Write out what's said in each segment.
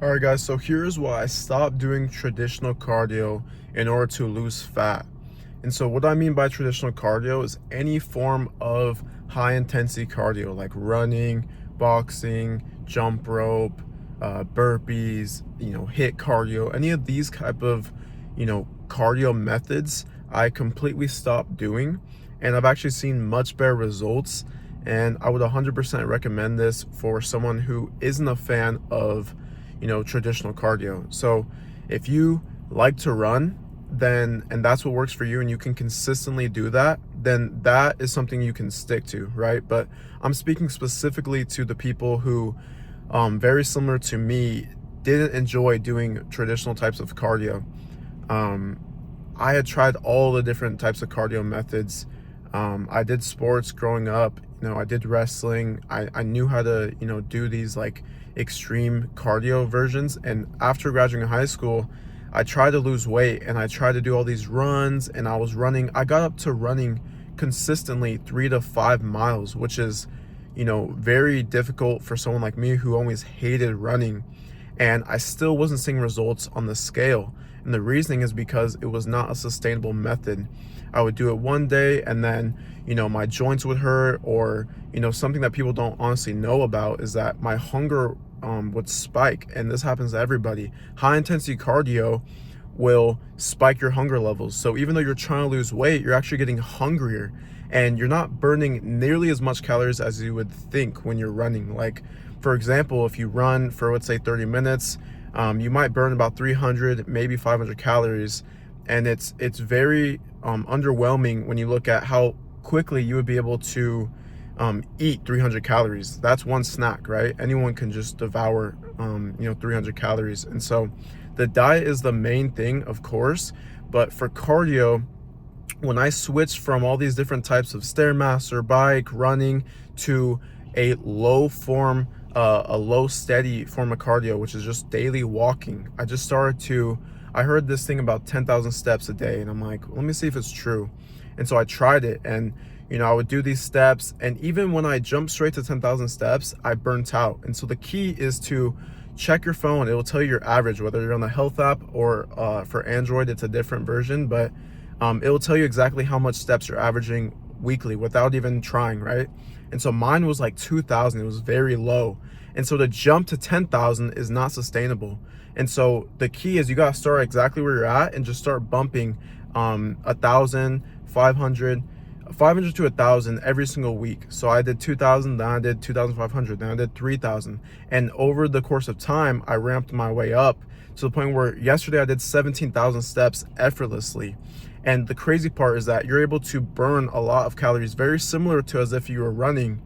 All right, guys, so here's why I stopped doing traditional cardio in order to lose fat. And so what I mean by traditional cardio is any form of high intensity cardio like running, boxing, jump rope, burpees, HIIT cardio, any of these type of, cardio methods, I completely stopped doing. And I've actually seen much better results. And I would 100% recommend this for someone who isn't a fan of traditional cardio. So if you like to run, then and that's what works for you and you can consistently do that, then that is something you can stick to, right? But I'm speaking specifically to the people who very similar to me didn't enjoy doing traditional types of cardio. I had tried all the different types of cardio methods. I did sports growing up. I did wrestling. I knew how to, do these like extreme cardio versions. And after graduating high school, I tried to lose weight and I tried to do all these runs, and I was running. I got up to running consistently 3 to 5 miles, which is, very difficult for someone like me who always hated running. And I still wasn't seeing results on the scale. And the reasoning is because it was not a sustainable method. I would do it one day and then, my joints would hurt, or, something that people don't honestly know about is that my hunger would spike. And this happens to everybody. High intensity cardio will spike your hunger levels. So even though you're trying to lose weight, you're actually getting hungrier and you're not burning nearly as much calories as you would think when you're running. Like, for example, if you run for, let's say, 30 minutes, you might burn about 300, maybe 500 calories. And it's very underwhelming when you look at how quickly you would be able to eat 300 calories. That's one snack, right? Anyone can just devour 300 calories. And so the diet is the main thing, of course, but for cardio, when I switched from all these different types of Stairmaster, bike, running to a low steady form of cardio, which is just daily walking, I heard this thing about 10,000 steps a day, and I'm like, let me see if it's true. And so I tried it, and I would do these steps, and even when I jumped straight to 10,000 steps, I burnt out. And so the key is to check your phone. It will tell you your average, whether you're on the Health app or for Android, it's a different version, but it will tell you exactly how much steps you're averaging weekly without even trying, right? And so mine was like 2,000. It was very low. And so to jump to 10,000 is not sustainable. And so the key is you got to start exactly where you're at and just start bumping 1,000, 500 to 1,000 every single week. So I did 2,000, then I did 2,500, then I did 3,000. And over the course of time, I ramped my way up to the point where yesterday I did 17,000 steps effortlessly. And the crazy part is that you're able to burn a lot of calories, very similar to as if you were running.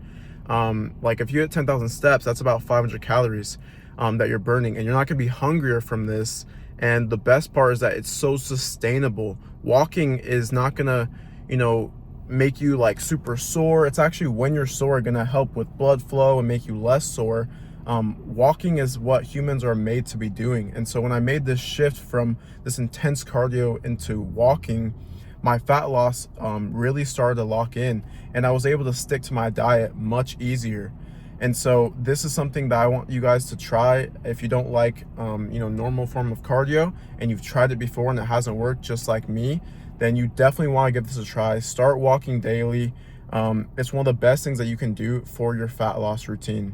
Like if you hit 10,000 steps, that's about 500 calories that you're burning, and you're not gonna be hungrier from this. And the best part is that it's so sustainable. Walking is not gonna, make you like super sore. It's actually, when you're sore, gonna help with blood flow and make you less sore. Walking is what humans are made to be doing. And so when I made this shift from this intense cardio into walking, my fat loss really started to lock in, and I was able to stick to my diet much easier. And so this is something that I want you guys to try. If you don't like normal form of cardio and you've tried it before and it hasn't worked, just like me, then you definitely want to give this a try. Start walking daily. It's one of the best things that you can do for your fat loss routine.